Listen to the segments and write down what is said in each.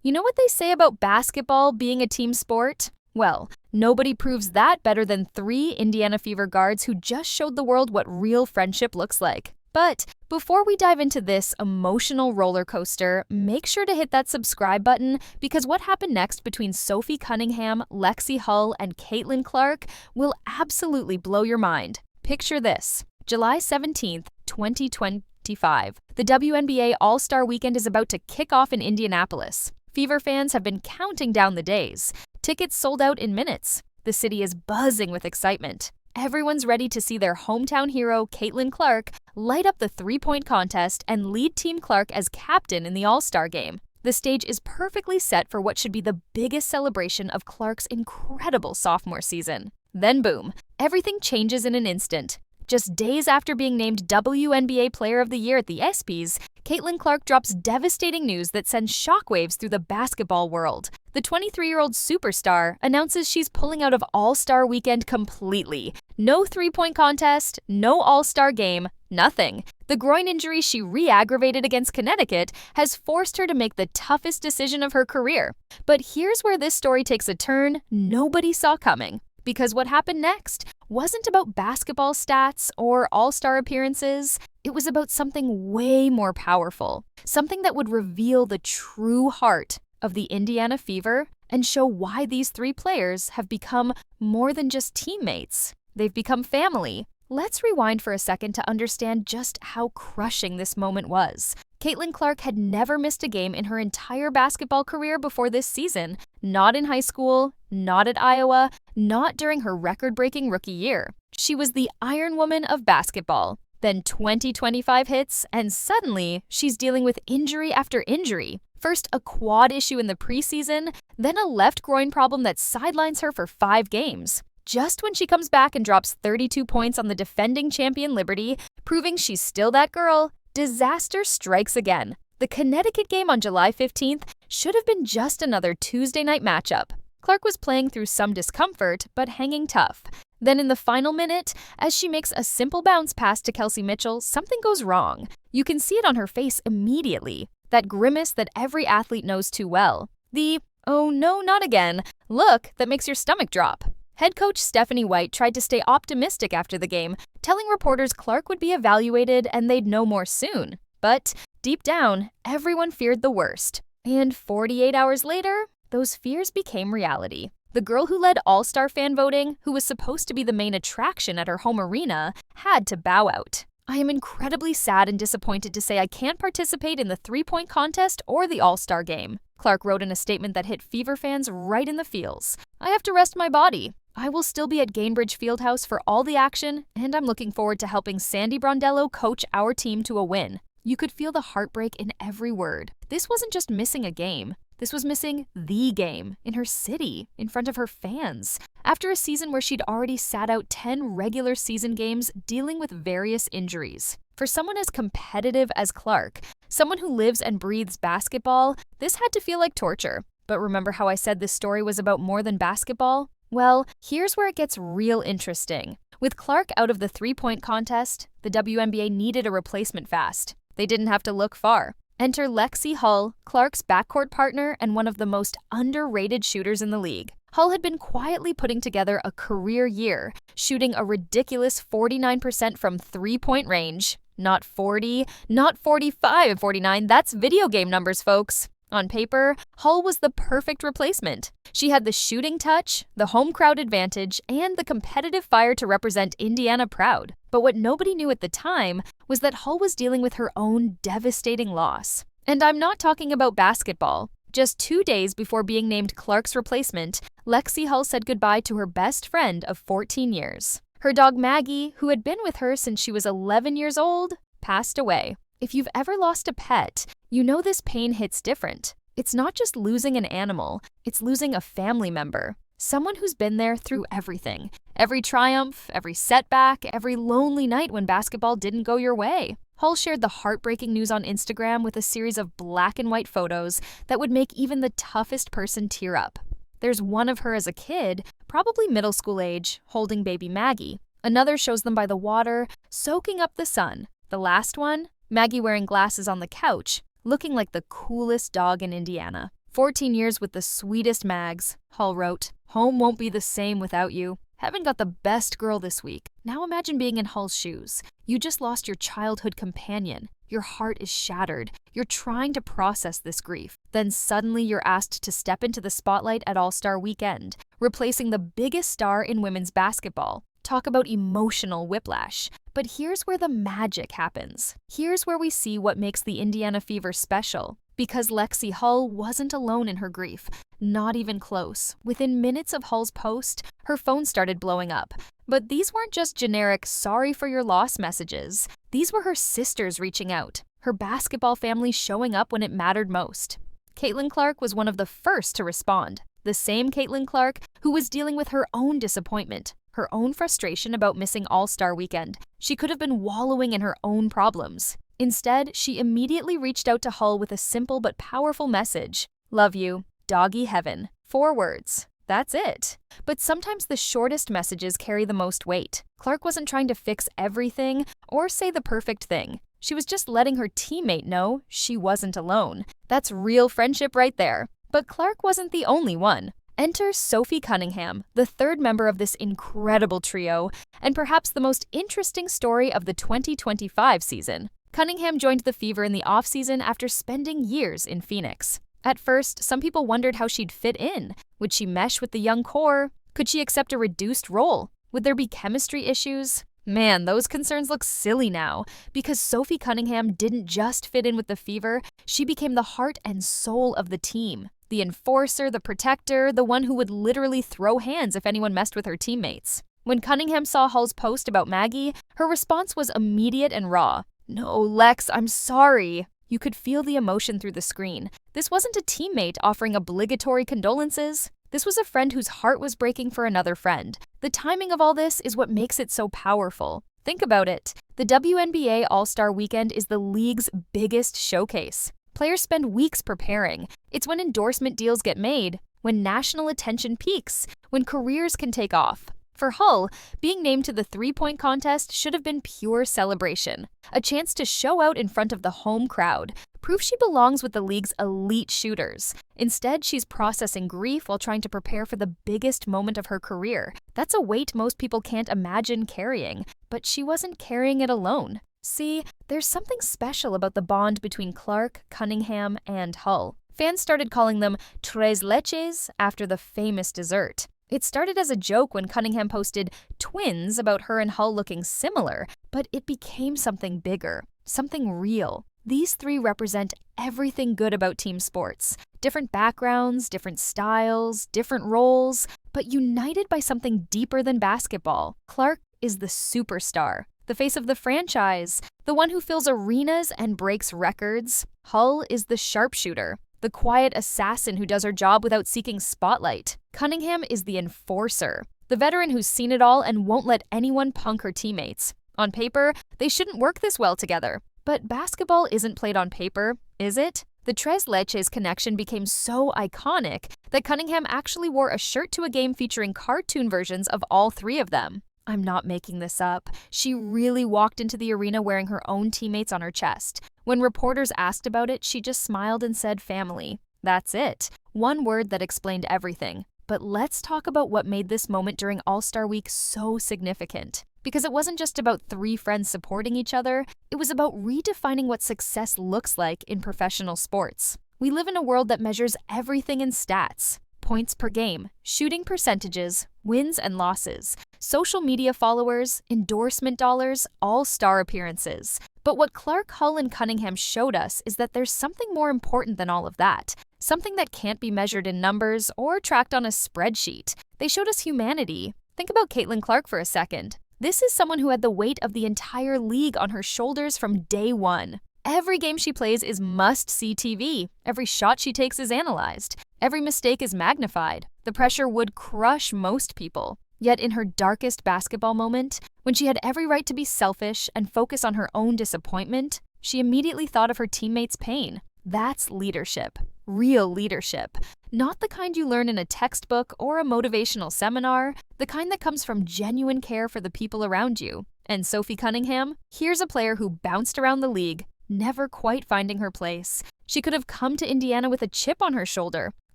You know what they say about basketball being a team sport? Well, nobody proves that better than 3 Indiana Fever guards who just showed the world what real friendship looks like. But before we dive into this emotional roller coaster, make sure to hit that subscribe button because what happened next between Sophie Cunningham, Lexie Hull, and Caitlin Clark will absolutely blow your mind. Picture this. July 17th, 2025. The WNBA All-Star Weekend is about to kick off in Indianapolis. Fever fans have been counting down the days. Tickets sold out in minutes. The city is buzzing with excitement. Everyone's ready to see their hometown hero, Caitlin Clark, light up the three-point contest and lead Team Clark as captain in the All-Star game. The stage is perfectly set for what should be the biggest celebration of Clark's incredible sophomore season. Then boom, everything changes in an instant. Just days after being named WNBA Player of the Year at the ESPYs, Caitlin Clark drops devastating news that sends shockwaves through the basketball world. The 23-year-old superstar announces she's pulling out of All-Star Weekend completely. No three-point contest, no All-Star game, nothing. The groin injury she re-aggravated against Connecticut has forced her to make the toughest decision of her career. But here's where this story takes a turn nobody saw coming. Because what happened next wasn't about basketball stats or all-star appearances. It was about something way more powerful, something that would reveal the true heart of the Indiana Fever and show why these 3 players have become more than just teammates. They've become family. Let's rewind for a second to understand just how crushing this moment was. Caitlin Clark had never missed a game in her entire basketball career before this season, not in high school, not at Iowa, not during her record-breaking rookie year. She was the Iron Woman of basketball. Then 2025 hits, and suddenly she's dealing with injury after injury. First a quad issue in the preseason, then a left groin problem that sidelines her for 5 games. Just when she comes back and drops 32 points on the defending champion Liberty, proving she's still that girl, disaster strikes again. The Connecticut game on July 15th should have been just another Tuesday night matchup. Clark was playing through some discomfort, but hanging tough. Then in the final minute, as she makes a simple bounce pass to Kelsey Mitchell, something goes wrong. You can see it on her face immediately. That grimace that every athlete knows too well. The, oh no, not again, look that makes your stomach drop. Head coach Stephanie White tried to stay optimistic after the game, telling reporters Clark would be evaluated and they'd know more soon. But deep down, everyone feared the worst. And 48 hours later, those fears became reality. The girl who led All-Star fan voting, who was supposed to be the main attraction at her home arena, had to bow out. I am incredibly sad and disappointed to say I can't participate in the three-point contest or the All-Star game, Clark wrote in a statement that hit Fever fans right in the feels. I have to rest my body. I will still be at Gainbridge Fieldhouse for all the action, and I'm looking forward to helping Sandy Brondello coach our team to a win. You could feel the heartbreak in every word. This wasn't just missing a game. This was missing the game in her city, in front of her fans. After a season where she'd already sat out 10 regular season games dealing with various injuries. For someone as competitive as Clark, someone who lives and breathes basketball, this had to feel like torture. But remember how I said this story was about more than basketball? Well, here's where it gets real interesting. With Clark out of the three-point contest, the WNBA needed a replacement fast. They didn't have to look far. Enter Lexie Hull, Clark's backcourt partner and one of the most underrated shooters in the league. Hull had been quietly putting together a career year, shooting a ridiculous 49% from three-point range. Not 40, not 45, 49, that's video game numbers, folks. On paper, Hull was the perfect replacement. She had the shooting touch, the home crowd advantage, and the competitive fire to represent Indiana proud. But what nobody knew at the time was that Hull was dealing with her own devastating loss. And I'm not talking about basketball. Just 2 days before being named Clark's replacement, Lexie Hull said goodbye to her best friend of 14 years. Her dog Maggie, who had been with her since she was 11 years old, passed away. If you've ever lost a pet, you know this pain hits different. It's not just losing an animal, it's losing a family member. Someone who's been there through everything. Every triumph, every setback, every lonely night when basketball didn't go your way. Hull shared the heartbreaking news on Instagram with a series of black and white photos that would make even the toughest person tear up. There's one of her as a kid, probably middle school age, holding baby Maggie. Another shows them by the water, soaking up the sun. The last one, Maggie wearing glasses on the couch, looking like the coolest dog in Indiana. 14 years with the sweetest Mags, Hull wrote. Home won't be the same without you. Haven't got the best girl this week. Now imagine being in Hull's shoes. You just lost your childhood companion. Your heart is shattered. You're trying to process this grief. Then suddenly you're asked to step into the spotlight at All-Star Weekend, replacing the biggest star in women's basketball. Talk about emotional whiplash. But here's where the magic happens. Here's where we see what makes the Indiana Fever special. Because Lexie Hull wasn't alone in her grief. Not even close. Within minutes of Hull's post, her phone started blowing up. But these weren't just generic sorry for your loss messages. These were her sisters reaching out, her basketball family showing up when it mattered most. Caitlin Clark was one of the first to respond. The same Caitlin Clark who was dealing with her own disappointment, her own frustration about missing All-Star Weekend. She could have been wallowing in her own problems. Instead, she immediately reached out to Hull with a simple but powerful message. Love you. Doggy heaven. 4 words. That's it. But sometimes the shortest messages carry the most weight. Clark wasn't trying to fix everything or say the perfect thing. She was just letting her teammate know she wasn't alone. That's real friendship right there. But Clark wasn't the only one. Enter Sophie Cunningham, the third member of this incredible trio, and perhaps the most interesting story of the 2025 season. Cunningham joined the Fever in the offseason after spending years in Phoenix. At first, some people wondered how she'd fit in. Would she mesh with the young core? Could she accept a reduced role? Would there be chemistry issues? Man, those concerns look silly now, because Sophie Cunningham didn't just fit in with the Fever, she became the heart and soul of the team. The enforcer, the protector, the one who would literally throw hands if anyone messed with her teammates. When Cunningham saw Hull's post about Maggie, her response was immediate and raw. No, Lex, I'm sorry. You could feel the emotion through the screen. This wasn't a teammate offering obligatory condolences. This was a friend whose heart was breaking for another friend. The timing of all this is what makes it so powerful. Think about it. The WNBA All-Star Weekend is the league's biggest showcase. Players spend weeks preparing. It's when endorsement deals get made, when national attention peaks, when careers can take off. For Hull, being named to the three-point contest should have been pure celebration. A chance to show out in front of the home crowd. Proof she belongs with the league's elite shooters. Instead, she's processing grief while trying to prepare for the biggest moment of her career. That's a weight most people can't imagine carrying, but she wasn't carrying it alone. See, there's something special about the bond between Clark, Cunningham, and Hull. Fans started calling them Tres Leches after the famous dessert. It started as a joke when Cunningham posted twins about her and Hull looking similar, but it became something bigger, something real. These three represent everything good about team sports. Different backgrounds, different styles, different roles, but united by something deeper than basketball. Clark is the superstar, the face of the franchise, the one who fills arenas and breaks records. Hull is the sharpshooter, the quiet assassin who does her job without seeking spotlight. Cunningham is the enforcer, the veteran who's seen it all and won't let anyone punk her teammates. On paper, they shouldn't work this well together. But basketball isn't played on paper, is it? The Tres Leches connection became so iconic that Cunningham actually wore a shirt to a game featuring cartoon versions of all three of them. I'm not making this up. She really walked into the arena wearing her own teammates on her chest. When reporters asked about it, she just smiled and said family. That's it. One word that explained everything. But let's talk about what made this moment during All-Star Week so significant. Because it wasn't just about three friends supporting each other, it was about redefining what success looks like in professional sports. We live in a world that measures everything in stats. Points per game, shooting percentages, wins and losses, social media followers, endorsement dollars, all-star appearances. But what Clark, Hull, and Cunningham showed us is that there's something more important than all of that. Something that can't be measured in numbers or tracked on a spreadsheet. They showed us humanity. Think about Caitlin Clark for a second. This is someone who had the weight of the entire league on her shoulders from day one. Every game she plays is must-see TV. Every shot she takes is analyzed. Every mistake is magnified. The pressure would crush most people. Yet in her darkest basketball moment, when she had every right to be selfish and focus on her own disappointment, she immediately thought of her teammates' pain. That's leadership. Real leadership. Not the kind you learn in a textbook or a motivational seminar, the kind that comes from genuine care for the people around you. And Sophie Cunningham? Here's a player who bounced around the league, never quite finding her place. She could have come to Indiana with a chip on her shoulder,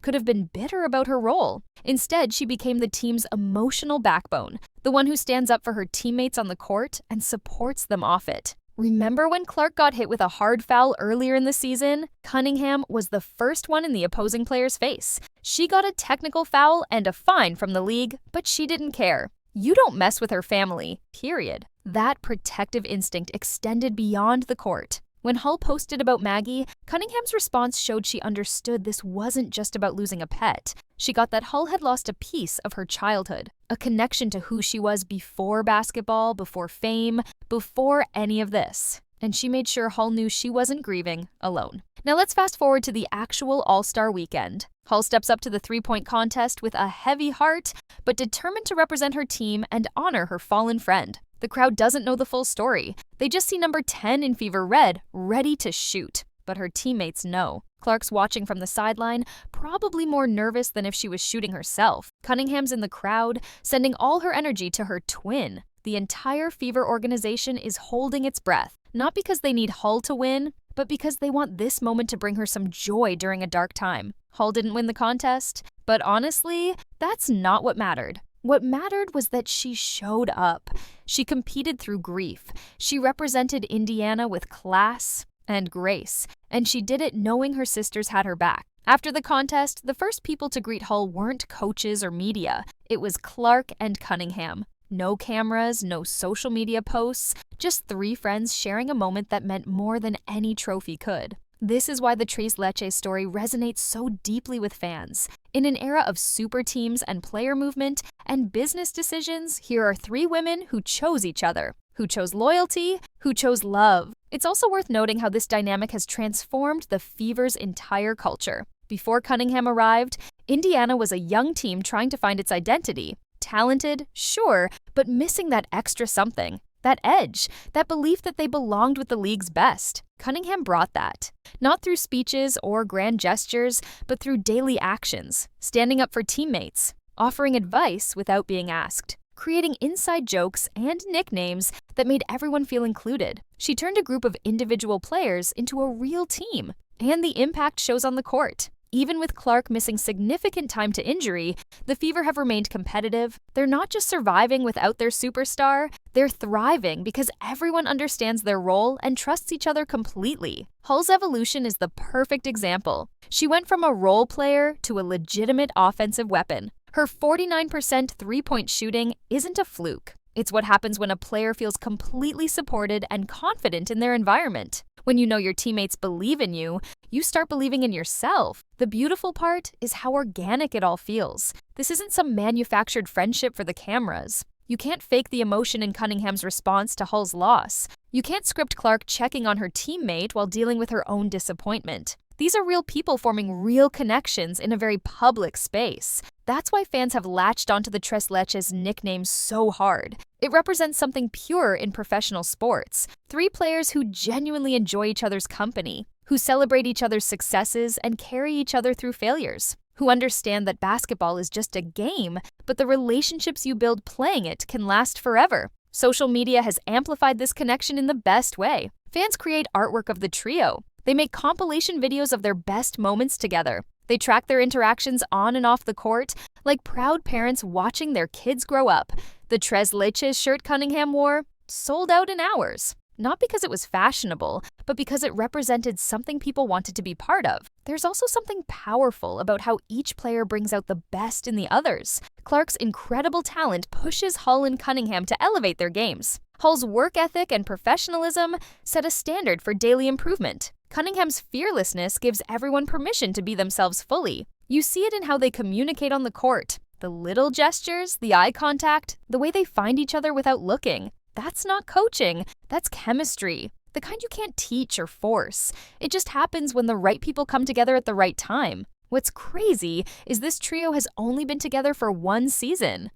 could have been bitter about her role. Instead, she became the team's emotional backbone, the one who stands up for her teammates on the court and supports them off it. Remember when Clark got hit with a hard foul earlier in the season? Cunningham was the first one in the opposing player's face. She got a technical foul and a fine from the league, but she didn't care. You don't mess with her family, period. That protective instinct extended beyond the court. When Hull posted about Maggie, Cunningham's response showed she understood this wasn't just about losing a pet. She got that Hull had lost a piece of her childhood, a connection to who she was before basketball, before fame, before any of this. And she made sure Hull knew she wasn't grieving alone. Now let's fast forward to the actual All-Star Weekend. Hull steps up to the three-point contest with a heavy heart, but determined to represent her team and honor her fallen friend. The crowd doesn't know the full story. They just see number 10 in Fever Red, ready to shoot. But her teammates know. Clark's watching from the sideline, probably more nervous than if she was shooting herself. Cunningham's in the crowd, sending all her energy to her twin. The entire Fever organization is holding its breath, not because they need Hull to win, but because they want this moment to bring her some joy during a dark time. Hull didn't win the contest, but honestly, that's not what mattered. What mattered was that she showed up. She competed through grief. She represented Indiana with class and grace, and she did it knowing her sisters had her back. After the contest, the first people to greet Hull weren't coaches or media. It was Clark and Cunningham. No cameras, no social media posts, just three friends sharing a moment that meant more than any trophy could. This is why the Tres Leches story resonates so deeply with fans. In an era of super teams and player movement and business decisions, here are three women who chose each other, who chose loyalty, who chose love. It's also worth noting how this dynamic has transformed the Fever's entire culture. Before Cunningham arrived, Indiana was a young team trying to find its identity. Talented, sure, but missing that extra something. That edge, that belief that they belonged with the league's best. Cunningham brought that. Not through speeches or grand gestures, but through daily actions, standing up for teammates, offering advice without being asked, creating inside jokes and nicknames that made everyone feel included. She turned a group of individual players into a real team, and the impact shows on the court. Even with Clark missing significant time to injury, the Fever have remained competitive. They're not just surviving without their superstar, they're thriving because everyone understands their role and trusts each other completely. Hull's evolution is the perfect example. She went from a role player to a legitimate offensive weapon. Her 49% three-point shooting isn't a fluke. It's what happens when a player feels completely supported and confident in their environment. When you know your teammates believe in you, you start believing in yourself. The beautiful part is how organic it all feels. This isn't some manufactured friendship for the cameras. You can't fake the emotion in Cunningham's response to Hull's loss. You can't script Clark checking on her teammate while dealing with her own disappointment. These are real people forming real connections in a very public space. That's why fans have latched onto the Tres Leches nickname so hard. It represents something pure in professional sports. Three players who genuinely enjoy each other's company, who celebrate each other's successes and carry each other through failures, who understand that basketball is just a game, but the relationships you build playing it can last forever. Social media has amplified this connection in the best way. Fans create artwork of the trio. They make compilation videos of their best moments together. They track their interactions on and off the court, like proud parents watching their kids grow up. The Tres Leches shirt Cunningham wore sold out in hours. Not because it was fashionable, but because it represented something people wanted to be part of. There's also something powerful about how each player brings out the best in the others. Clark's incredible talent pushes Hull and Cunningham to elevate their games. Hull's work ethic and professionalism set a standard for daily improvement. Cunningham's fearlessness gives everyone permission to be themselves fully. You see it in how they communicate on the court. The little gestures, the eye contact, the way they find each other without looking. That's not coaching, that's chemistry. The kind you can't teach or force. It just happens when the right people come together at the right time. What's crazy is this trio has only been together for one season.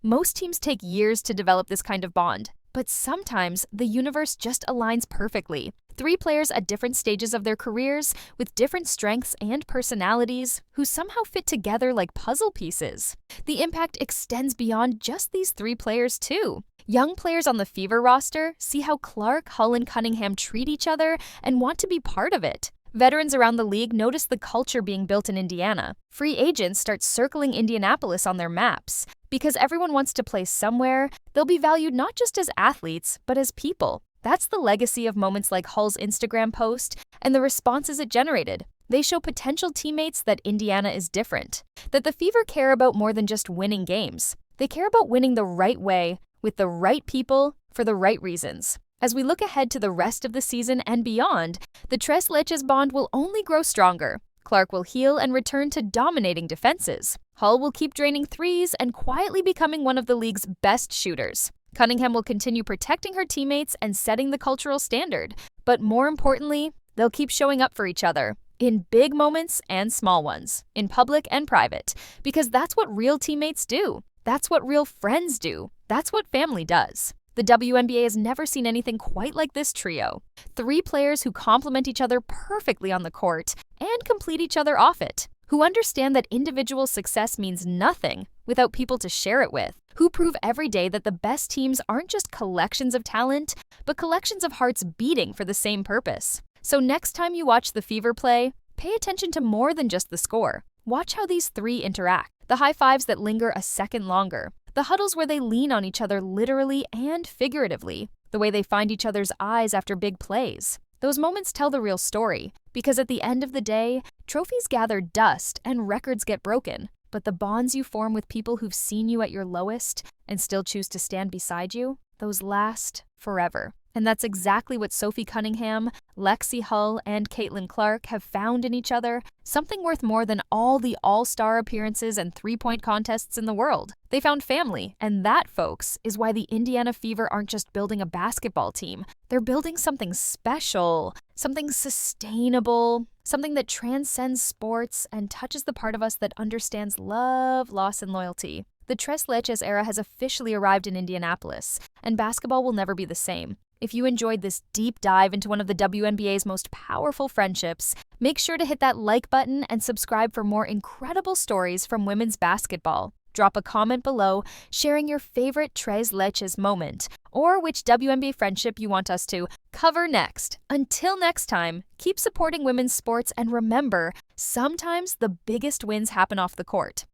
Most teams take years to develop this kind of bond. But sometimes the universe just aligns perfectly. Three players at different stages of their careers, with different strengths and personalities, who somehow fit together like puzzle pieces. The impact extends beyond just these three players, too. Young players on the Fever roster see how Clark, Hull, and Cunningham treat each other and want to be part of it. Veterans around the league notice the culture being built in Indiana. Free agents start circling Indianapolis on their maps. Because everyone wants to play somewhere, they'll be valued not just as athletes, but as people. That's the legacy of moments like Hull's Instagram post and the responses it generated. They show potential teammates that Indiana is different, that the Fever care about more than just winning games. They care about winning the right way, with the right people, for the right reasons. As we look ahead to the rest of the season and beyond, the Tres Leches bond will only grow stronger. Clark will heal and return to dominating defenses. Hull will keep draining threes and quietly becoming one of the league's best shooters. Cunningham will continue protecting her teammates and setting the cultural standard. But more importantly, they'll keep showing up for each other, in big moments and small ones, in public and private, because that's what real teammates do. That's what real friends do. That's what family does. The WNBA has never seen anything quite like this trio. Three players who complement each other perfectly on the court and complete each other off it, who understand that individual success means nothing without people to share it with, who prove every day that the best teams aren't just collections of talent, but collections of hearts beating for the same purpose. So next time you watch the Fever play, pay attention to more than just the score. Watch how these three interact, the high fives that linger a second longer, the huddles where they lean on each other literally and figuratively, the way they find each other's eyes after big plays. Those moments tell the real story, because at the end of the day, trophies gather dust and records get broken. But the bonds you form with people who've seen you at your lowest and still choose to stand beside you, those last forever. And that's exactly what Sophie Cunningham, Lexie Hull, and Caitlin Clark have found in each other, something worth more than all the all-star appearances and three-point contests in the world. They found family, and that, folks, is why the Indiana Fever aren't just building a basketball team. They're building something special, something sustainable, something that transcends sports and touches the part of us that understands love, loss, and loyalty. The Tres Leches era has officially arrived in Indianapolis, and basketball will never be the same. If you enjoyed this deep dive into one of the WNBA's most powerful friendships, make sure to hit that like button and subscribe for more incredible stories from women's basketball. Drop a comment below sharing your favorite Tres Leches moment, or which WNBA friendship you want us to cover next. Until next time, keep supporting women's sports and remember, sometimes the biggest wins happen off the court.